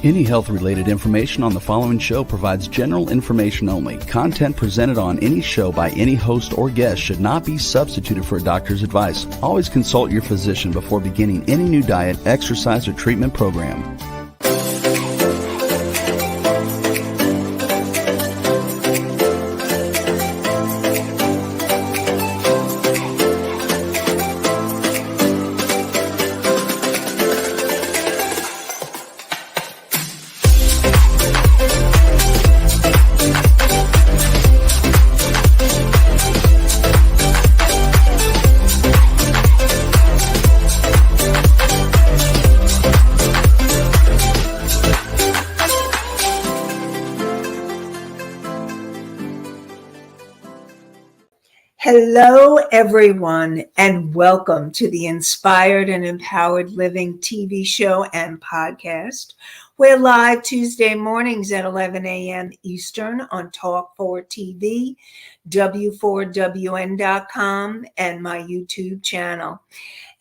Any health-related information on the following show provides general information only. Content presented on any show by any host or guest should not be substituted for a doctor's advice. Always consult your physician before beginning any new diet, exercise, or treatment program. Hello, everyone, and welcome to the Inspired and Empowered Living TV show and podcast. We're live Tuesday mornings at 11 a.m. Eastern on Talk 4 TV, W4WN.com, and my YouTube channel.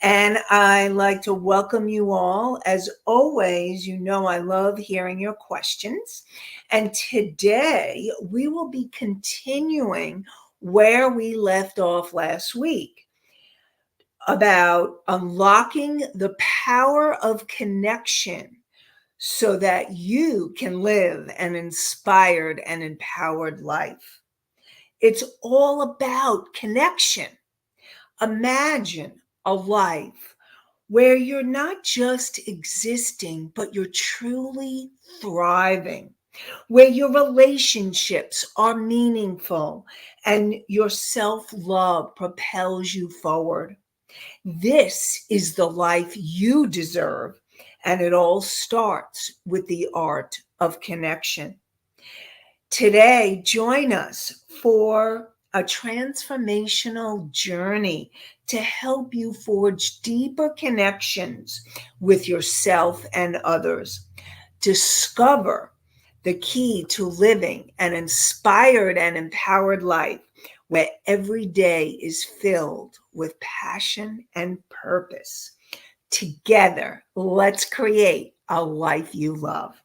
And I like to welcome you all. As always, you know I love hearing your questions. And today we will be continuing where we left off last week about unlocking the power of connection so that you can live an inspired and empowered life. It's all about connection. Imagine a life where you're not just existing, but you're truly thriving, where your relationships are meaningful and your self-love propels you forward. This is the life you deserve, and it all starts with the art of connection. Today, join us for a transformational journey to help you forge deeper connections with yourself and others. Discover the key to living an inspired and empowered life where every day is filled with passion and purpose. Together, let's create a life you love.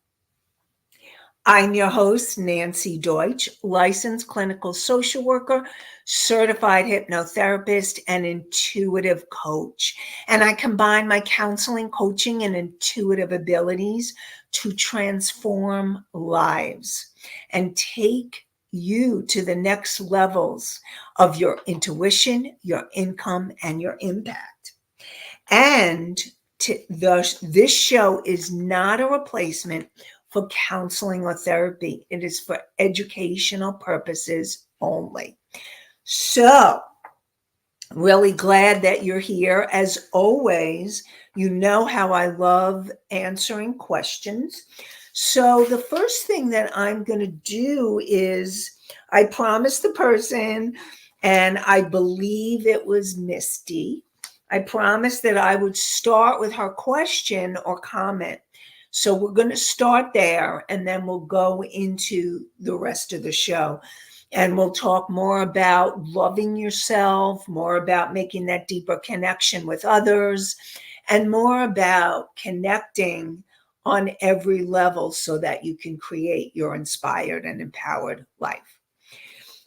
I'm your host, Nancy Deutsch, licensed clinical social worker, certified hypnotherapist, and intuitive coach. And I combine my counseling, coaching, and intuitive abilities to transform lives and take you to the next levels of your intuition, your income, and your impact. And this show is not a replacement for counseling or therapy. It is for educational purposes only. So, really glad that you're here. As always, you know how I love answering questions. So the first thing that I'm going to do is I promised the person, and I believe it was Misty. I promised that I would start with her question or comment. So we're going to start there, and then we'll go into the rest of the show. And we'll talk more about loving yourself, more about making that deeper connection with others, and more about connecting on every level so that you can create your inspired and empowered life.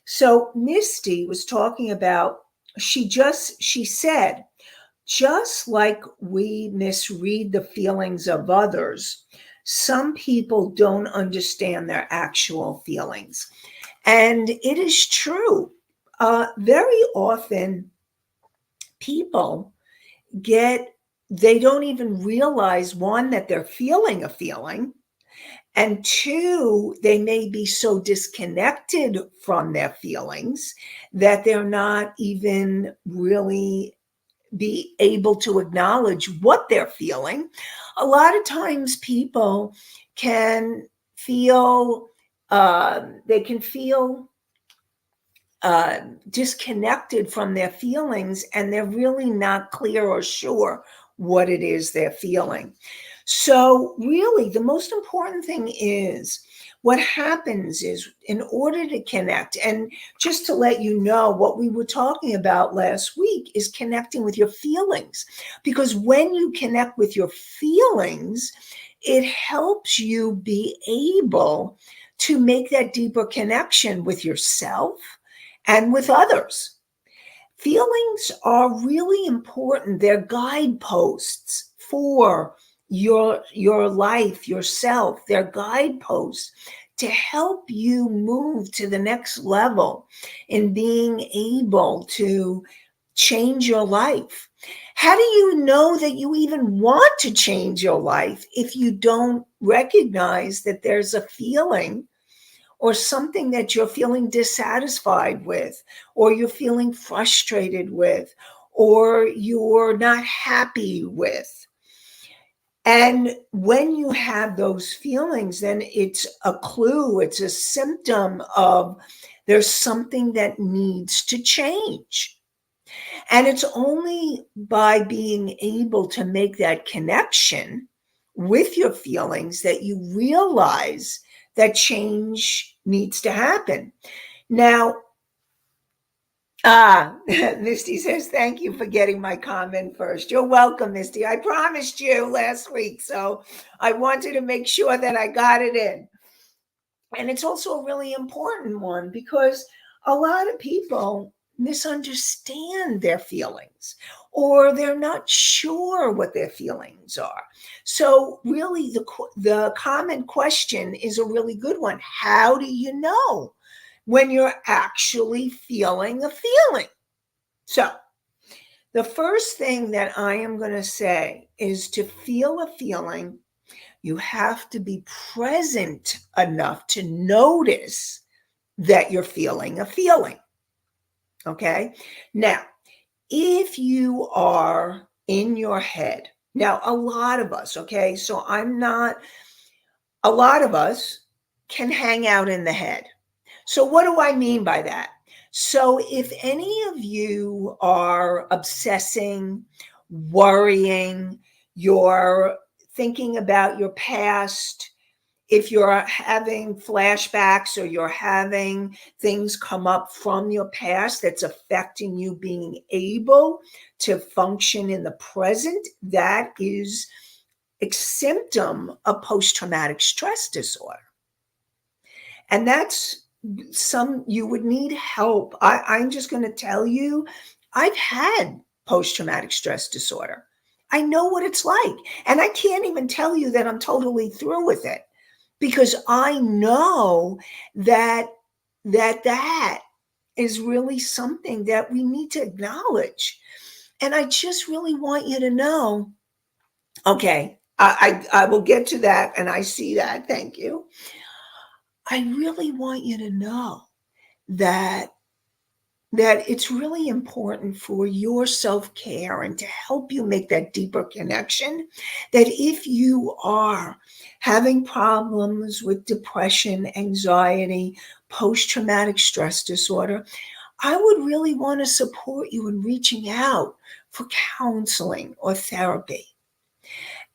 So Misty was talking about, she said, just like we misread the feelings of others, some people don't understand their actual feelings. And it is true. Very often people they don't even realize, one, that they're feeling a feeling, and two, they may be so disconnected from their feelings that they're not even really be able to acknowledge what they're feeling. A lot of times people can feel disconnected from their feelings, and they're really not clear or sure what it is they're feeling. So really, the most important thing is what happens is, in order to connect, and just to let you know, what we were talking about last week is connecting with your feelings. Because when you connect with your feelings, it helps you be able to make that deeper connection with yourself and with others. Feelings are really important. They're guideposts for your life, yourself. They're guideposts to help you move to the next level in being able to change your life. How do you know that you even want to change your life if you don't recognize that there's a feeling or something that you're feeling dissatisfied with, or you're feeling frustrated with, or you're not happy with? And when you have those feelings, then it's a clue, it's a symptom of there's something that needs to change. And it's only by being able to make that connection with your feelings that you realize that change needs to happen. Now, Misty says, thank you for getting my comment first. You're welcome, Misty. I promised you last week, so I wanted to make sure that I got it in. And it's also a really important one because a lot of people misunderstand their feelings, or they're not sure what their feelings are. So really the common question is a really good one. How do you know when you're actually feeling a feeling? So the first thing that I am going to say is, to feel a feeling, you have to be present enough to notice that you're feeling a feeling. Okay. Now, if you are in your head, now a lot of us, okay, so a lot of us can hang out in the head. So, what do I mean by that? So, if any of you are obsessing, worrying, you're thinking about your past, if you're having flashbacks or you're having things come up from your past that's affecting you being able to function in the present, that is a symptom of post-traumatic stress disorder. And that's you would need help. I'm just going to tell you, I've had post-traumatic stress disorder. I know what it's like. And I can't even tell you that I'm totally through with it, because I know that is really something that we need to acknowledge. And I just really want you to know, okay, I will get to that, and I see that. Thank you. I really want you to know that it's really important for your self-care and to help you make that deeper connection, that if you are having problems with depression, anxiety, post-traumatic stress disorder, I would really want to support you in reaching out for counseling or therapy.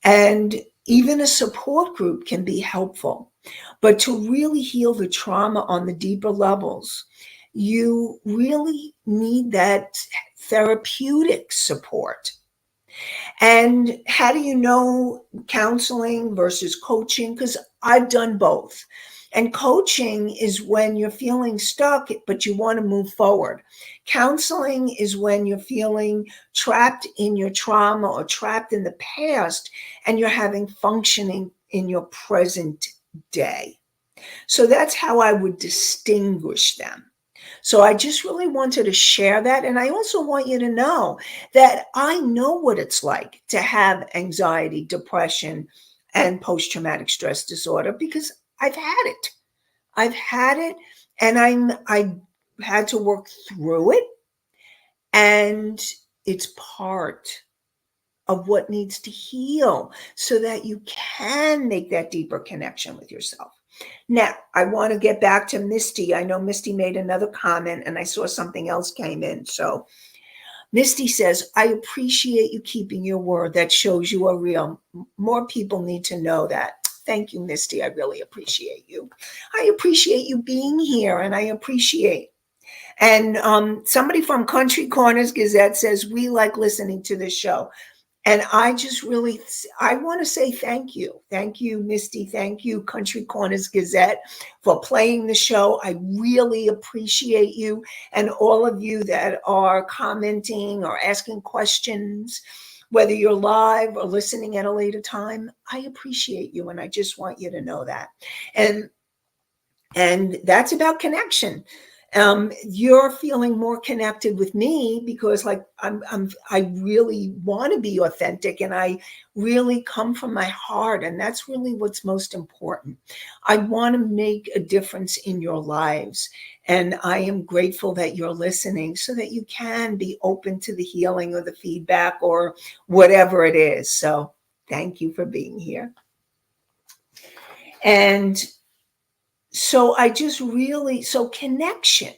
And even a support group can be helpful. But to really heal the trauma on the deeper levels, you really need that therapeutic support. And how do you know counseling versus coaching? Because I've done both. And coaching is when you're feeling stuck, but you want to move forward. Counseling is when you're feeling trapped in your trauma or trapped in the past, and you're having functioning in your present day. So that's how I would distinguish them. So I just really wanted to share that. And I also want you to know that I know what it's like to have anxiety, depression, and post-traumatic stress disorder, because I've had it. I've had it, and I had to work through it. And it's part of what needs to heal so that you can make that deeper connection with yourself. Now, I want to get back to Misty. I know Misty made another comment, and I saw something else came in. So Misty says, I appreciate you keeping your word. That shows you are real. More people need to know that. Thank you, Misty. I really appreciate you. I appreciate you being here, and I appreciate. And somebody from Country Corners Gazette says, we like listening to this show. And I just really, I want to say thank you. Thank you, Misty. Thank you, Country Corners Gazette, for playing the show. I really appreciate you and all of you that are commenting or asking questions, whether you're live or listening at a later time. I appreciate you, and I just want you to know that. And that's about connection. You're feeling more connected with me because, like, I really want to be authentic, and I really come from my heart, and that's really what's most important. I want to make a difference in your lives, and I am grateful that you're listening so that you can be open to the healing or the feedback or whatever it is. So thank you for being here. And so I just really, so connection.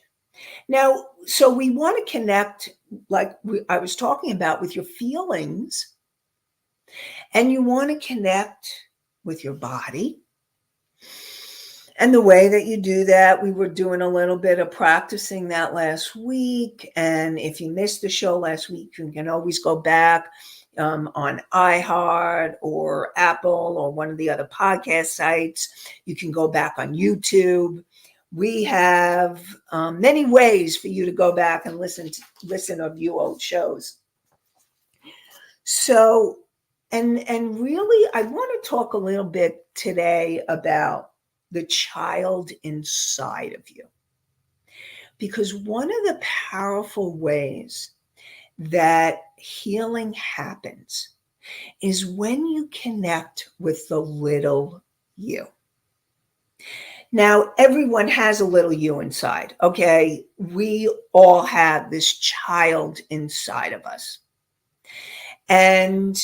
Now, so we want to connect, like I was talking about, with your feelings, and you want to connect with your body. And the way that you do that, we were doing a little bit of practicing that last week. And if you missed the show last week, you can always go back on iHeart or Apple or one of the other podcast sites. You can go back on YouTube. We have many ways for you to go back and listen or view old shows. So, and really, I want to talk a little bit today about the child inside of you. Because one of the powerful ways that healing happens is when you connect with the little you. Now, everyone has a little you inside, okay? We all have this child inside of us. And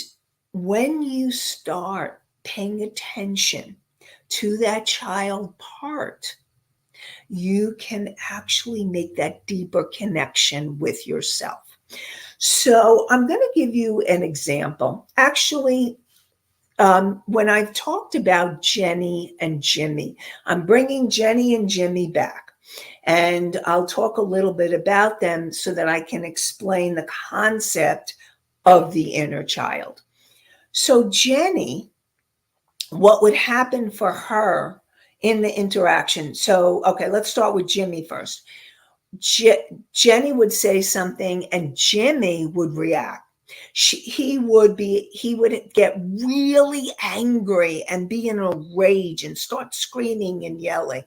when you start paying attention to that child part, you can actually make that deeper connection with yourself. So I'm going to give you an example. Actually, when I've talked about Jenny and Jimmy, I'm bringing Jenny and Jimmy back. And I'll talk a little bit about them so that I can explain the concept of the inner child. So Jenny, what would happen for her in the interaction? So, okay, let's start with Jimmy first. Jenny would say something and Jimmy would react. He would get really angry and be in a rage and start screaming and yelling.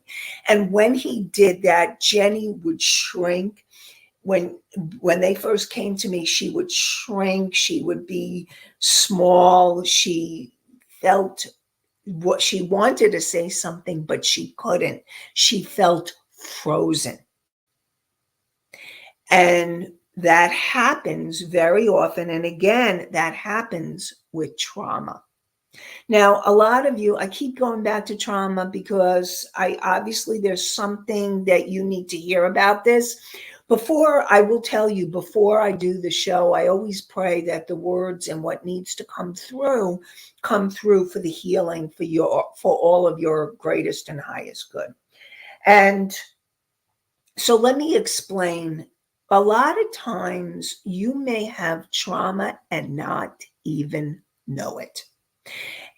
And when he did that, Jenny would shrink. When they first came to me, she would shrink. She would be small. She felt what she wanted to say something, but she couldn't. She felt frozen. And that happens very often. And again, that happens with trauma. Now, a lot of you, I keep going back to trauma because obviously there's something that you need to hear about this. I will tell you, before I do the show, I always pray that the words and what needs to come through for the healing for all of your greatest and highest good. And so let me explain. A lot of times you may have trauma and not even know it.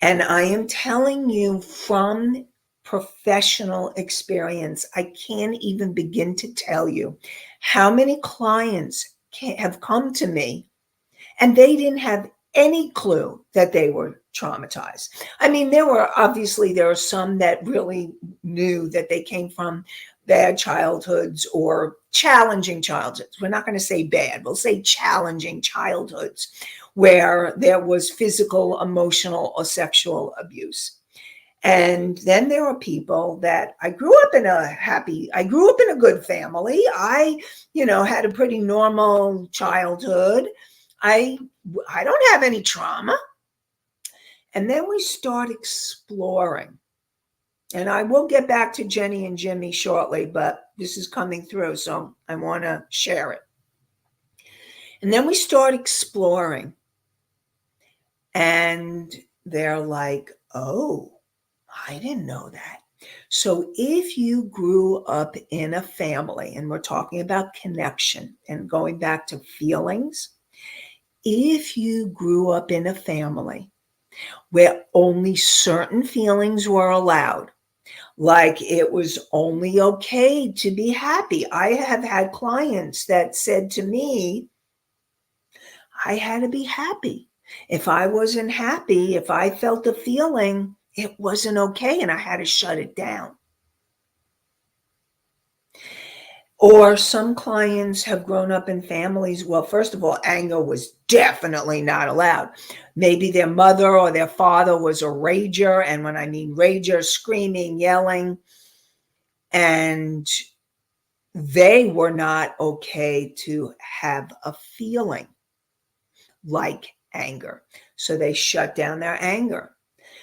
And I am telling you from professional experience, I can't even begin to tell you how many clients have come to me and they didn't have any clue that they were traumatized. I mean, there are some that really knew that they came from bad childhoods or challenging childhoods. We're not going to say bad, we'll say challenging childhoods where there was physical, emotional, or sexual abuse. And then there are people that I grew up in a good family. I had a pretty normal childhood. I don't have any trauma. And then we start exploring. And I will get back to Jenny and Jimmy shortly, but this is coming through, so I want to share it. And then we start exploring. And they're like, oh, I didn't know that. So if you grew up in a family, and we're talking about connection and going back to feelings, If you grew up in a family where only certain feelings were allowed, like it was only okay to be happy. I have had clients that said to me, I had to be happy. If I wasn't happy, if I felt a feeling, it wasn't okay and I had to shut it down. Or some clients have grown up in families, well, first of all, anger was definitely not allowed. Maybe their mother or their father was a rager. And when I mean rager, screaming, yelling, and they were not okay to have a feeling like anger. So they shut down their anger.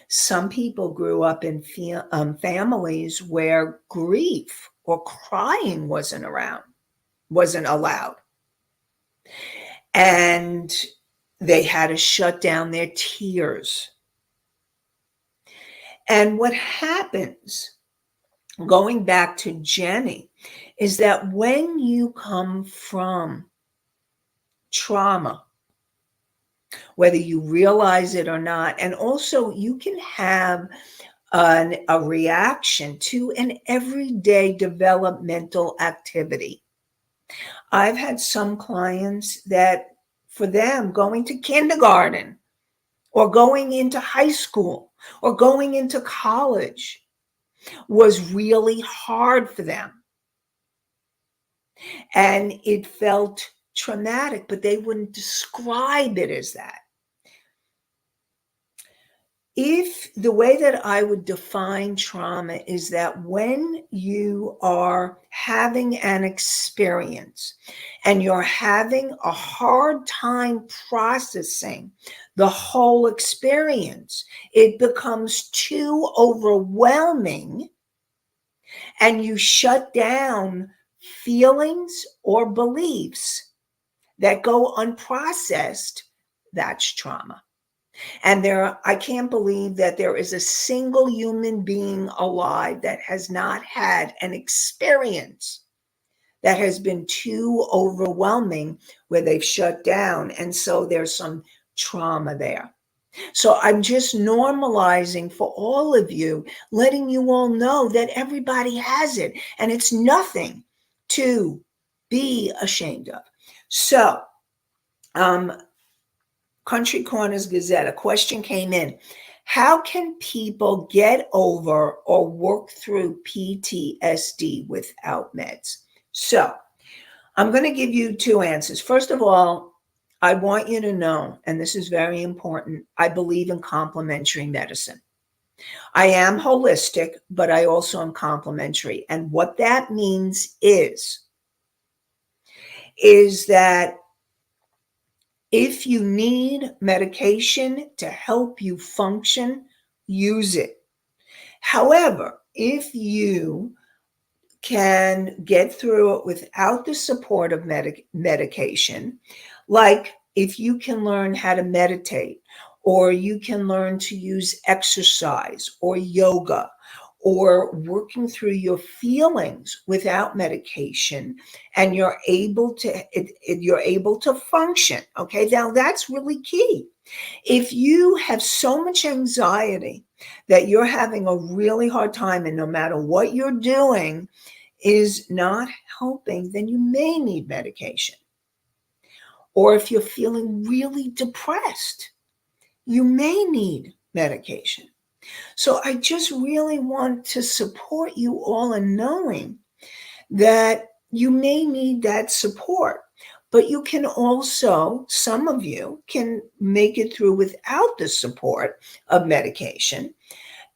Some people grew up in families where grief or crying wasn't allowed. And they had to shut down their tears. And what happens, going back to Jenny, is that when you come from trauma, whether you realize it or not, and also you can have a reaction to an everyday developmental activity. I've had some clients that, for them, going to kindergarten or going into high school or going into college was really hard for them. And it felt traumatic, but they wouldn't describe it as that. If the way that I would define trauma is that when you are having an experience and you're having a hard time processing the whole experience, it becomes too overwhelming and you shut down feelings or beliefs that go unprocessed, that's trauma. And I can't believe that there is a single human being alive that has not had an experience that has been too overwhelming where they've shut down. And so there's some trauma there. So I'm just normalizing for all of you, letting you all know that everybody has it and it's nothing to be ashamed of. So, Country Corners Gazette, a question came in. How can people get over or work through PTSD without meds? So I'm going to give you two answers. First of all, I want you to know, and this is very important, I believe in complementary medicine. I am holistic, but I also am complementary. And what that means is that if you need medication to help you function, use it. However, if you can get through it without the support of medication, like if you can learn how to meditate, or you can learn to use exercise or yoga, or working through your feelings without medication, and you're able to function. Okay, now that's really key. If you have so much anxiety that you're having a really hard time, and no matter what you're doing is not helping, then you may need medication. Or if you're feeling really depressed, you may need medication. So I just really want to support you all in knowing that you may need that support, but you can also, some of you can make it through without the support of medication.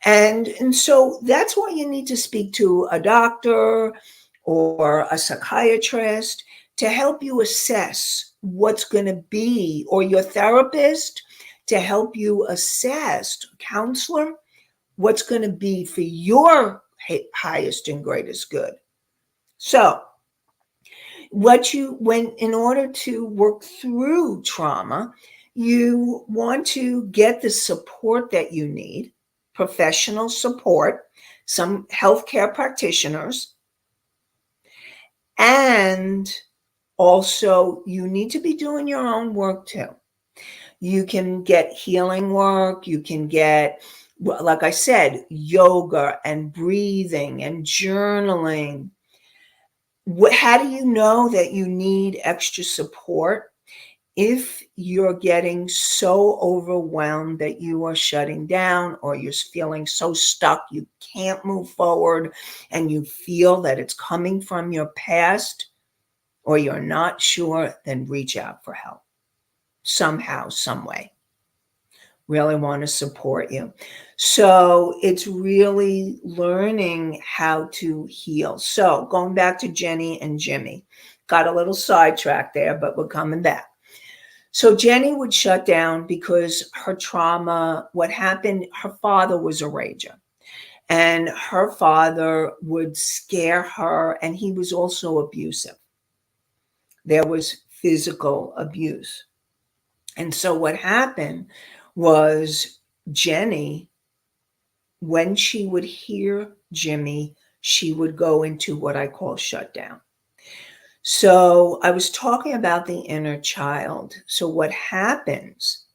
And so that's why you need to speak to a doctor or a psychiatrist to help you assess what's going to be, or your therapist to help you assess, counselor, what's going to be for your highest and greatest good. So, in order to work through trauma, you want to get the support that you need, professional support, some healthcare practitioners, and also you need to be doing your own work too. You can get healing work. You can get, like I said, yoga and breathing and journaling. How do you know that you need extra support? If you're getting so overwhelmed that you are shutting down, or you're feeling so stuck you can't move forward, and you feel that it's coming from your past, or you're not sure, then reach out for help somehow, some way. Really want to support you. So it's really learning how to heal. So going back to Jenny and Jimmy, got a little sidetracked there, but we're coming back. So Jenny would shut down because her trauma, what happened, her father was a rager. And her father would scare her, and he was also abusive. There was physical abuse. And so what happened was Jenny, when she would hear Jimmy, she would go into what I call shutdown. So I was talking about the inner child. So what happens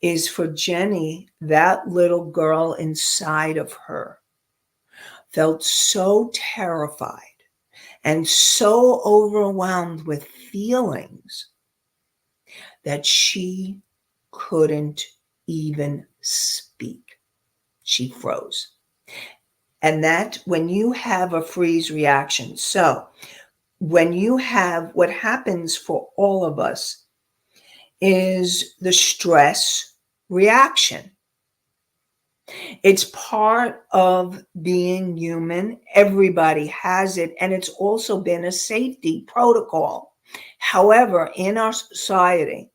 is, for Jenny, that little girl inside of her felt so terrified and so overwhelmed with feelings that she couldn't even speak. She froze. And that, when you have a freeze reaction, so when you have, what happens for all of us is the stress reaction. It's part of being human. Everybody has it, and it's also been a safety protocol. However, in our society,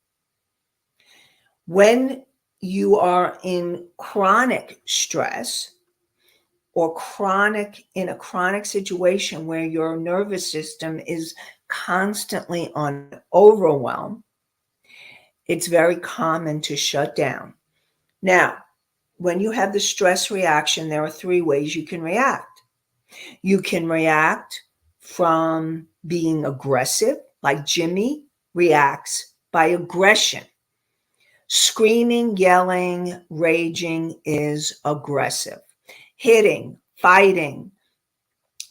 when you are in chronic stress, or in a chronic situation where your nervous system is constantly on overwhelm, it's very common to shut down. Now, when you have the stress reaction, there are three ways you can react. You can react from being aggressive, like Jimmy reacts by aggression. Screaming, yelling, raging is aggressive. Hitting, fighting,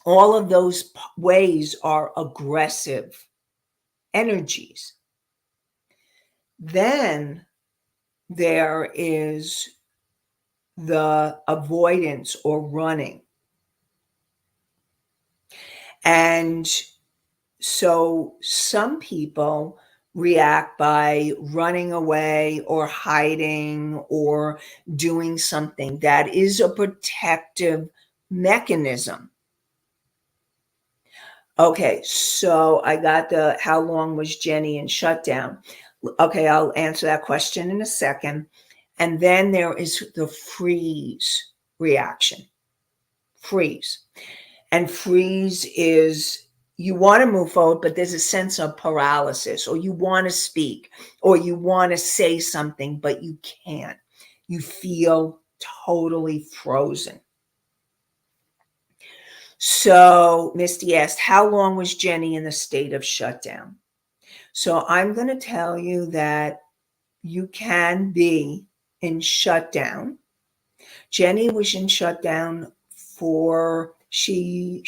all of those ways are aggressive energies. Then there is the avoidance or running. And so some people react by running away or hiding or doing something that is a protective mechanism. Okay, so I got the how long was Jenny in shutdown? Okay, I'll answer that question in a second. And then there is the freeze reaction. Freeze. And freeze is, you want to move forward, but there's a sense of paralysis, or you want to speak, or you want to say something, but you can't. You feel totally frozen. So Misty asked, how long was Jenny in the state of shutdown? So I'm going to tell you that you can be in shutdown. Jenny was in shutdown for, she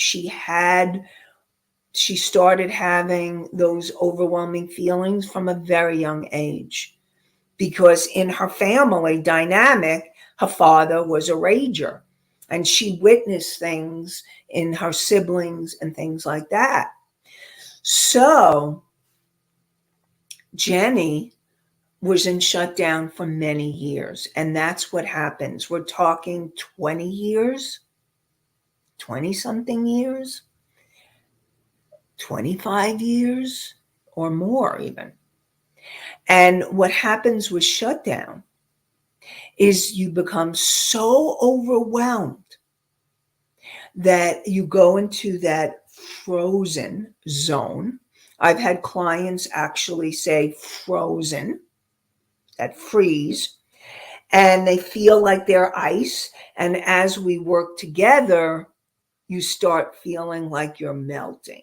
started having those overwhelming feelings from a very young age, because in her family dynamic, her father was a rager, and she witnessed things in her siblings and things like that. So Jenny was in shutdown for many years, and that's what happens. We're talking 20 years, 20 something years, 25 years or more even. And what happens with shutdown is you become so overwhelmed that you go into that frozen zone. I've had clients actually say frozen, that freeze, and they feel like they're ice. And as we work together, you start feeling like you're melting.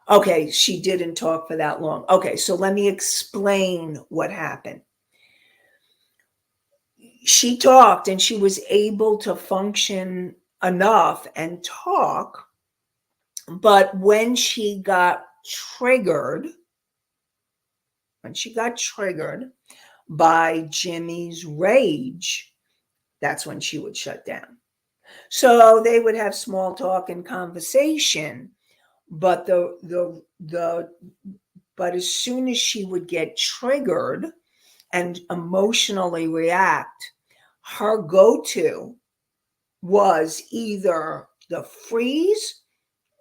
Okay, she didn't talk for that long. Okay, so let me explain what happened. She talked and she was able to function enough and talk, but triggered, when she got triggered by Jimmy's rage, that's when she would shut down. So they would have small talk and conversation, but but as soon as she would get triggered and emotionally react, her go-to was either the freeze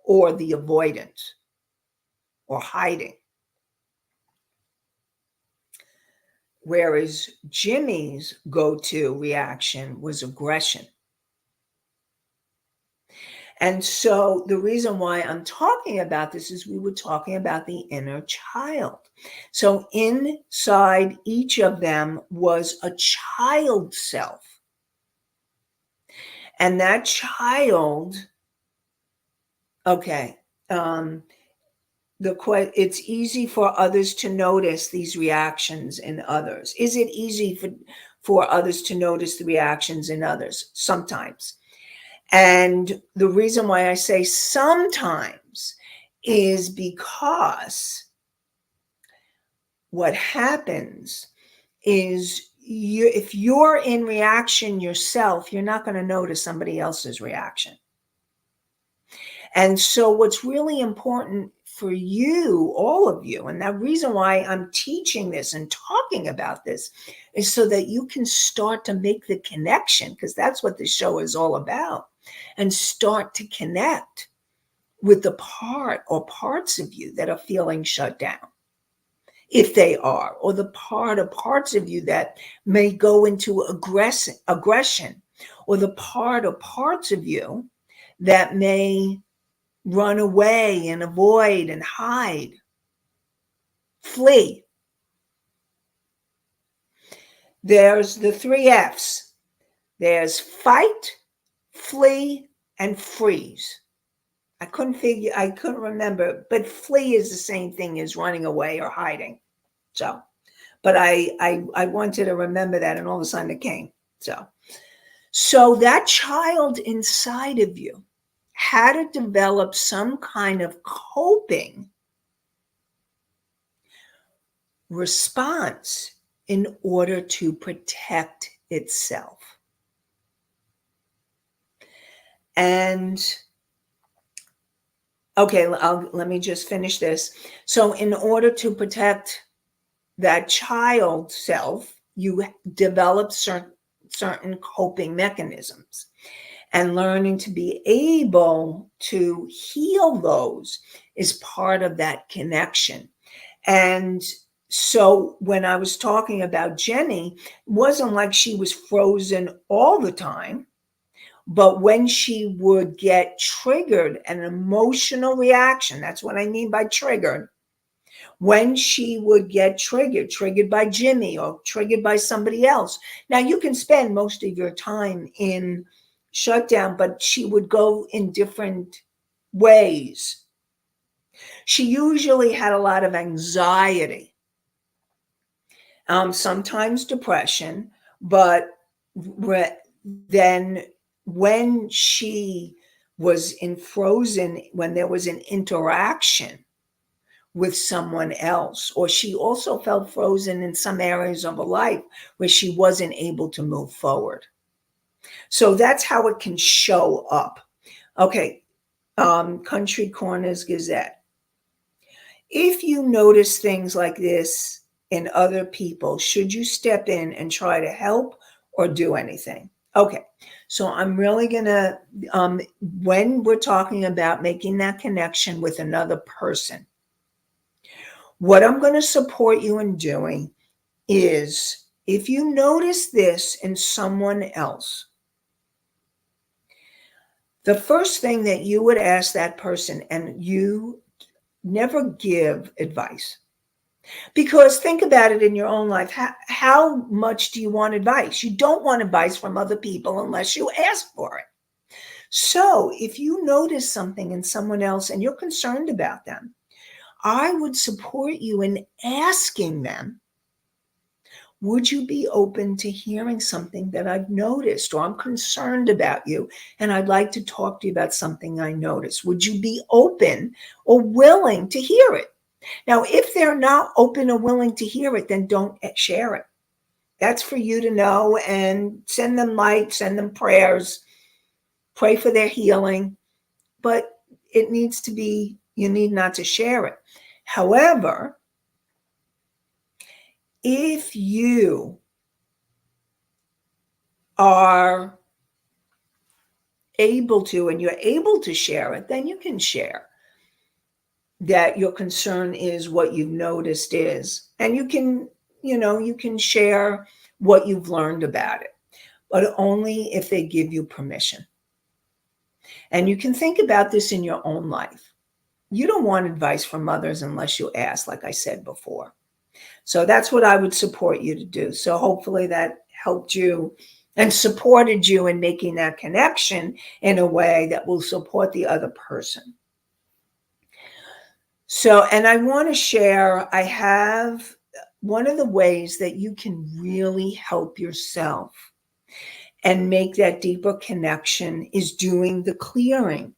or the avoidance or hiding. Whereas Jimmy's go-to reaction was aggression. And so the reason why I'm talking about this is we were talking about the inner child. So inside each of them was a child self. And that child, okay, it's easy for others to notice these reactions in others. Is it easy for others to notice the reactions in others? Sometimes. And the reason why I say sometimes is because what happens is if you're in reaction yourself, you're not going to notice somebody else's reaction. And so what's really important for you, all of you, and the reason why I'm teaching this and talking about this is so that you can start to make the connection, because that's what the show is all about, and start to connect with the part or parts of you that are feeling shut down, if they are, or the part or parts of you that may go into aggression, or the part or parts of you that may run away and avoid and hide, flee. There's the 3 F's. There's fight, flee, and freeze. I couldn't remember, but flee is the same thing as running away or hiding. So, but I wanted to remember that, and all of a sudden it came. So that child inside of you had to develop some kind of coping response in order to protect itself. And okay, let me just finish this. So in order to protect that child self, you develop certain coping mechanisms, and learning to be able to heal those is part of that connection. And so when I was talking about Jenny, it wasn't like she was frozen all the time, but when she would get triggered, an emotional reaction, that's what I mean by triggered, when she would get triggered by Jimmy or triggered by somebody else. Now, you can spend most of your time in shutdown, but she would go in different ways. She usually had a lot of anxiety, sometimes depression, but then when she was when there was an interaction with someone else, or she also felt frozen in some areas of her life where she wasn't able to move forward. So that's how it can show up. Okay, Country Corners Gazette. If you notice things like this in other people, should you step in and try to help or do anything? Okay, so I'm really gonna, when we're talking about making that connection with another person, what I'm going to support you in doing is, if you notice this in someone else, the first thing that you would ask that person, and you never give advice, because think about it in your own life. How much do you want advice? You don't want advice from other people unless you ask for it. So if you notice something in someone else and you're concerned about them, I would support you in asking them, would you be open to hearing something that I've noticed, or I'm concerned about you and I'd like to talk to you about something I noticed? Would you be open or willing to hear it? Now, if they're not open or willing to hear it, then don't share it. That's for you to know, and send them light, send them prayers, pray for their healing. But it needs to be, you need not to share it. However, if you are able to and you're able to share it, then you can share that your concern is what you've noticed is. And you can, you can share what you've learned about it, but only if they give you permission. And you can think about this in your own life. You don't want advice from others unless you ask, like I said before. So that's what I would support you to do. So hopefully that helped you and supported you in making that connection in a way that will support the other person. So, and I want to share, I have one of the ways that you can really help yourself and make that deeper connection is doing the clearing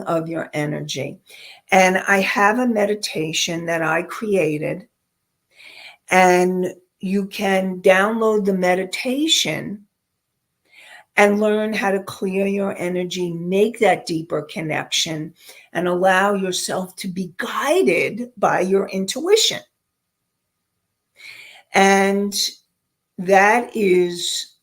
of your energy. And I have a meditation that I created, and you can download the meditation and learn how to clear your energy, make that deeper connection, and allow yourself to be guided by your intuition. And that is,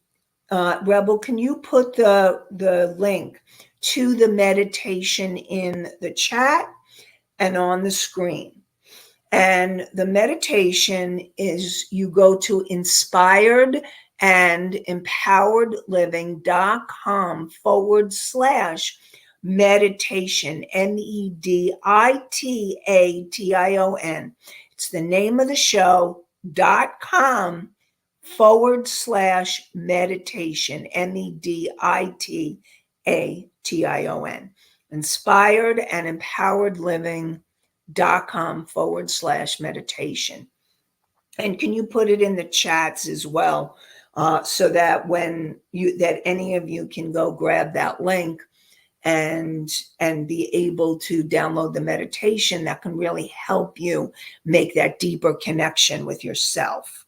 Rebel, can you put the link to the meditation in the chat and on the screen? And the meditation is, you go to inspiredandempoweredliving.com/meditation, meditation. It's the name of the show, .com/meditation, meditation. Inspired and empowered living.com/meditation. And can you put it in the chats as well, so that that any of you can go grab that link and be able to download the meditation that can really help you make that deeper connection with yourself.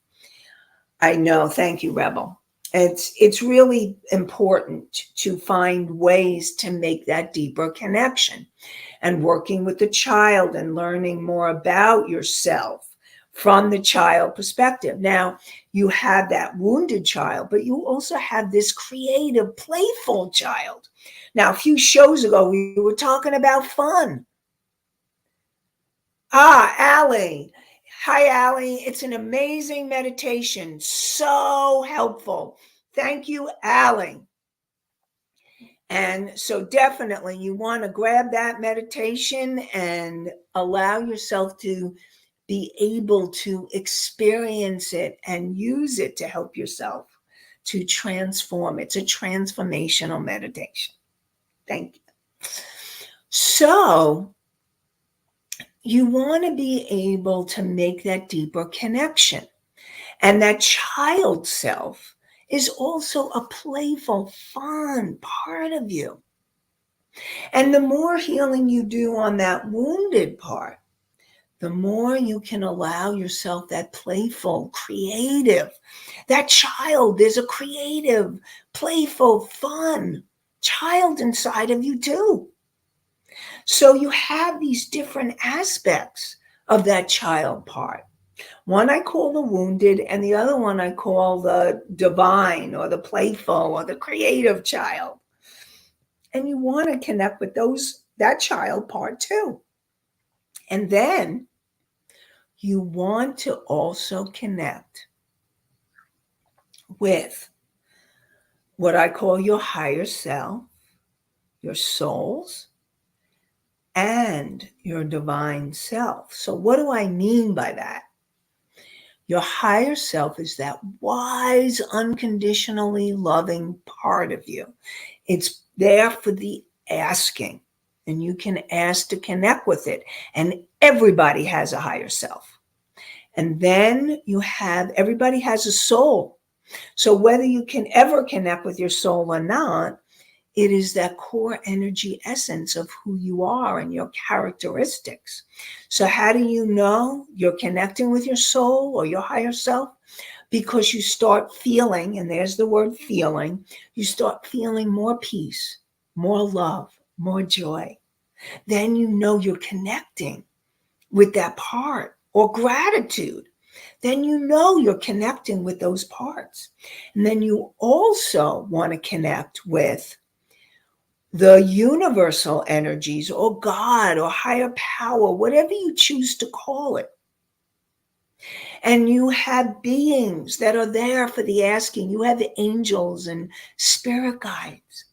I know. Thank you, Rebel. It's really important to find ways to make that deeper connection, and working with the child and learning more about yourself from the child perspective. Now, you have that wounded child, but you also have this creative, playful child. Now, a few shows ago, we were talking about fun. Allie. Hi, Allie. It's an amazing meditation. So helpful. Thank you, Allie. And so definitely you want to grab that meditation and allow yourself to be able to experience it and use it to help yourself to transform. It's a transformational meditation. Thank you. So you want to be able to make that deeper connection. And that child self is also a playful, fun part of you. And the more healing you do on that wounded part, the more you can allow yourself that playful, creative, that child. There's a creative, playful, fun child inside of you too. So you have these different aspects of that child part. One I call the wounded, and the other one I call the divine, or the playful, or the creative child. And you want to connect with that child part too. And then you want to also connect with what I call your higher self, your souls, and your divine self. So what do I mean by that? Your higher self is that wise, unconditionally loving part of you. It's there for the asking. and you can ask to connect with it. And everybody has a higher self. And then everybody has a soul. So whether you can ever connect with your soul or not, it is that core energy essence of who you are and your characteristics. So how do you know you're connecting with your soul or your higher self? Because you start feeling, and there's the word feeling, you start feeling more peace, more love, more joy. Then you know you're connecting with that part, or gratitude. Then you know you're connecting with those parts. And then you also want to connect with the universal energies, or God, or higher power, whatever you choose to call it. And you have beings that are there for the asking. You have angels and spirit guides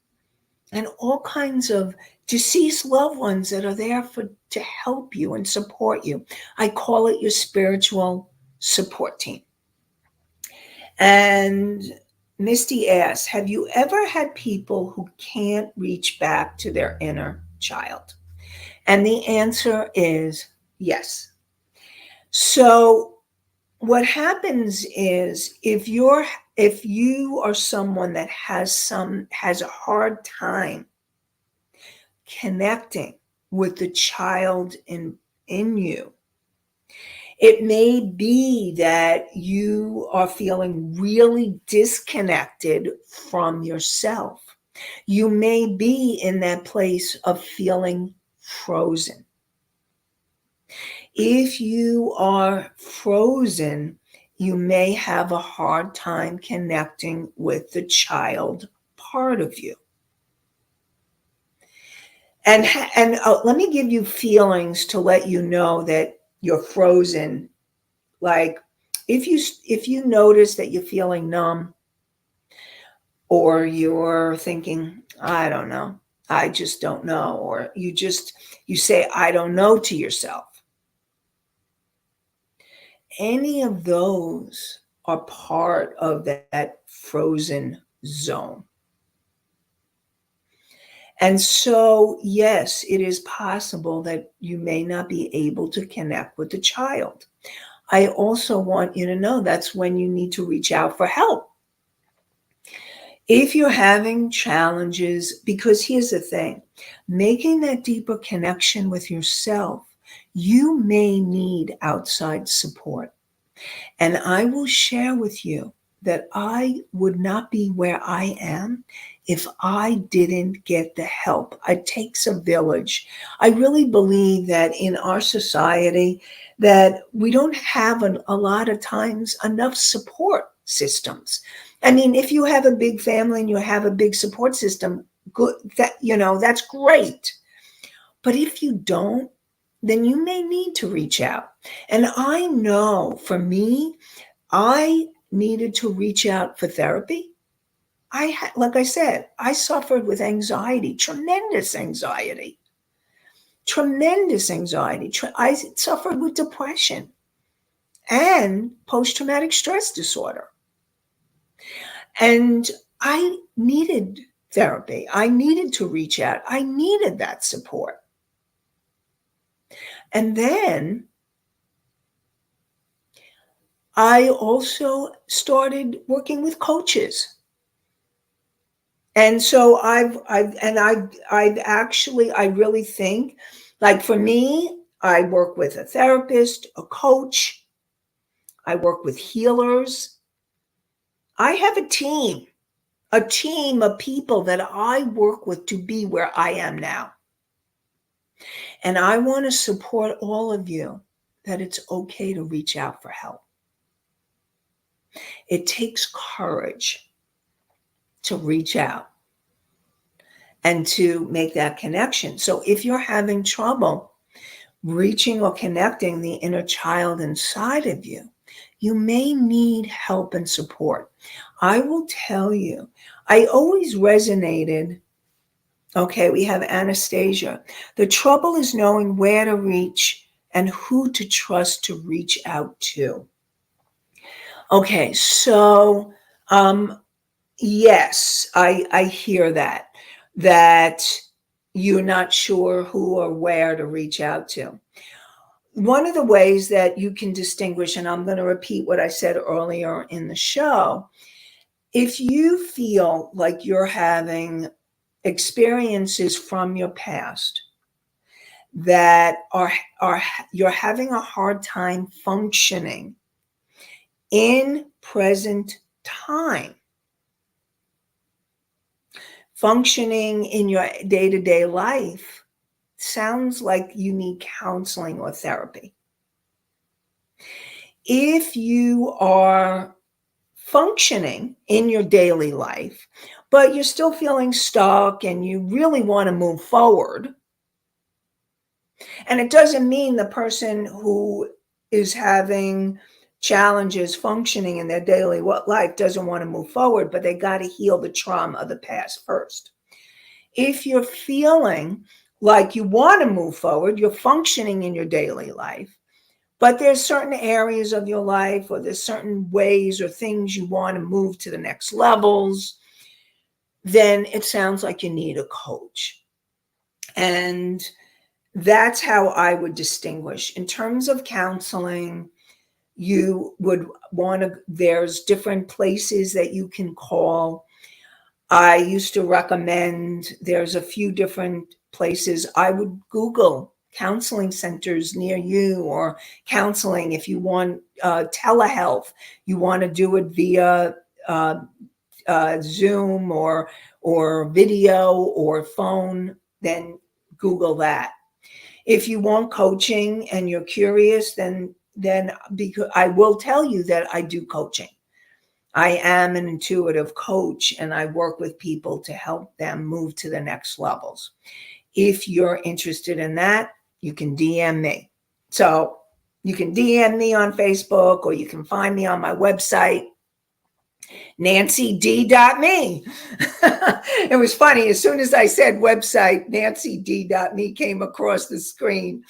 and all kinds of deceased loved ones that are there to help you and support you. I call it your spiritual support team. And Misty asks, have you ever had people who can't reach back to their inner child? And the answer is yes. So what happens is, if you are someone that has a hard time connecting with the child in you, it may be that you are feeling really disconnected from yourself. You may be in that place of feeling frozen. If you are frozen, you may have a hard time connecting with the child part of you. And let me give you feelings to let you know that you're frozen. Like, if you notice that you're feeling numb, or you're thinking, I don't know, I just don't know, or you say I don't know to yourself, any of those are part of that frozen zone. And so, yes, it is possible that you may not be able to connect with the child. I also want you to know that's when you need to reach out for help. If you're having challenges, because here's the thing, making that deeper connection with yourself, you may need outside support. And I will share with you that I would not be where I am if I didn't get the help. It takes a village. I really believe that in our society that we don't have a lot of times enough support systems. I mean, if you have a big family and you have a big support system, good, that's great. But if you don't, then you may need to reach out. And I know for me, I needed to reach out for therapy. Like I said, I suffered with anxiety, tremendous anxiety, tremendous anxiety. I suffered with depression and post-traumatic stress disorder. And I needed therapy. I needed to reach out. I needed that support. And then I also started working with coaches. And so I've actually, I really think, like for me, I work with a therapist, a coach, I work with healers. I have a team of people that I work with to be where I am now. And I want to support all of you that it's okay to reach out for help. It takes courage to reach out and to make that connection. So if you're having trouble reaching or connecting the inner child inside of you, you may need help and support. I will tell you, I always resonated. Okay, we have Anastasia. The trouble is knowing where to reach and who to trust to reach out to. Okay, so yes, I hear that you're not sure who or where to reach out to. One of the ways that you can distinguish, and I'm going to repeat what I said earlier in the show, if you feel like you're having experiences from your past that are you're having a hard time functioning in present time, functioning in your day-to-day life, sounds like you need counseling or therapy. If you are functioning in your daily life, but you're still feeling stuck and you really want to move forward, and it doesn't mean the person who is having challenges functioning in their daily life doesn't want to move forward, but they got to heal the trauma of the past first. If you're feeling like you want to move forward, you're functioning in your daily life, but there's certain areas of your life or there's certain ways or things you want to move to the next levels, then it sounds like you need a coach. And that's how I would distinguish. In terms of counseling, you would want to, there's different places that you can call. I used to recommend, there's a few different places. I would Google counseling centers near you, or counseling if you want telehealth, you want to do it via Zoom or video or phone, then Google that. If you want coaching and you're curious, then because I will tell you that I do coaching. I am an intuitive coach and I work with people to help them move to the next levels. If you're interested in that, you can DM me. So you can DM me on Facebook, or you can find me on my website, nancyd.me. It was funny. As soon as I said website, nancyd.me came across the screen.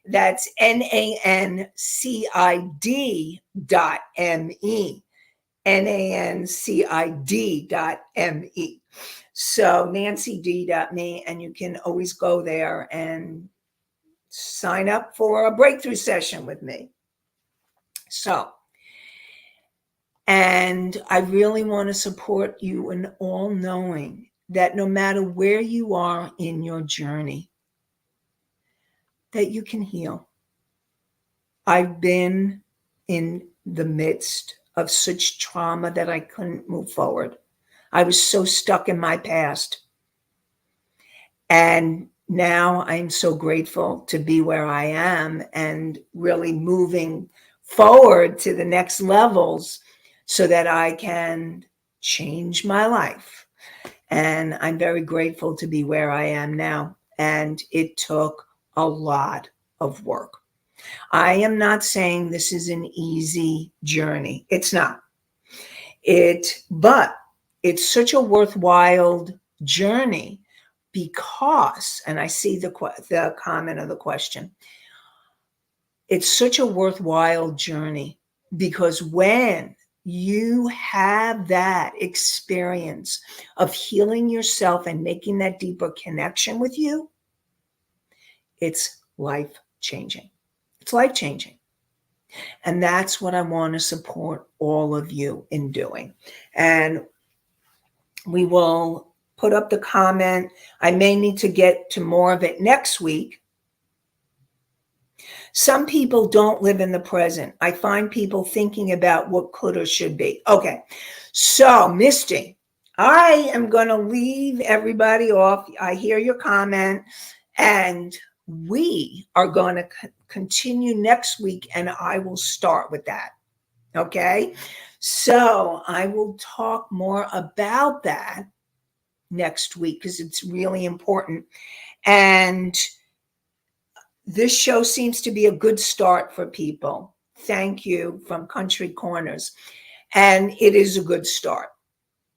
That's nancid.me. nancid.me. So nancyd.me, and you can always go there and sign up for a breakthrough session with me. So, and I really want to support you in all knowing that no matter where you are in your journey, that you can heal. I've been in the midst of such trauma that I couldn't move forward. I was so stuck in my past. And now I'm so grateful to be where I am and really moving forward to the next levels so that I can change my life. And I'm very grateful to be where I am now. And it took a lot of work. I am not saying this is an easy journey. It's not. But it's such a worthwhile journey because, and I see the comment of the question, it's such a worthwhile journey because when you have that experience of healing yourself and making that deeper connection with you, it's life changing. It's life changing. And that's what I want to support all of you in doing. And we will put up the comment. I may need to get to more of it next week. Some people don't live in the present. I find people thinking about what could or should be. Okay, so Misty, I am going to leave everybody off. I hear your comment, and we are going to continue next week, and I will start with that. Okay, so I will talk more about that next week because it's really important. And this show seems to be a good start for people. Thank you from Country Corners. And it is a good start.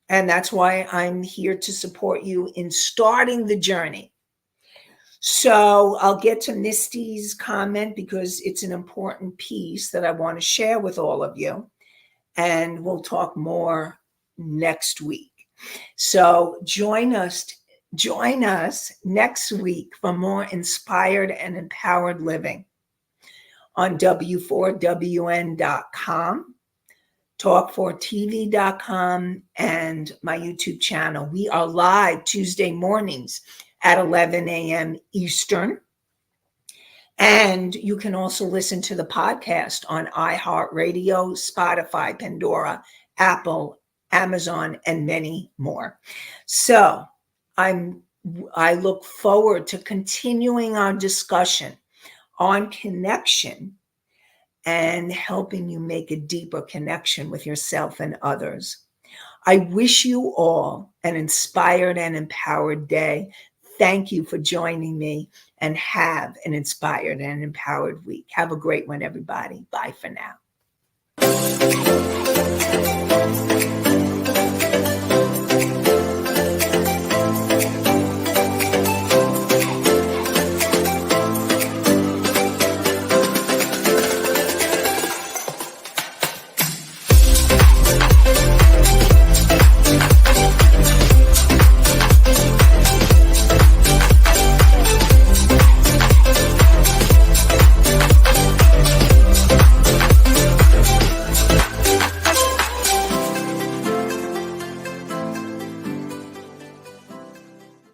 And that's why I'm here to support you in starting the journey. So I'll get to Misty's comment because it's an important piece that I want to share with all of you. And we'll talk more next week. So join us Join us next week for more inspired and empowered living on w4wn.com, talk4tv.com, and my YouTube channel. We are live Tuesday mornings at 11 a.m. Eastern. And you can also listen to the podcast on iHeartRadio, Spotify, Pandora, Apple, Amazon, and many more. So I look forward to continuing our discussion on connection and helping you make a deeper connection with yourself and others. I wish you all an inspired and empowered day. Thank you for joining me, and have an inspired and empowered week. Have a great one, everybody. Bye for now.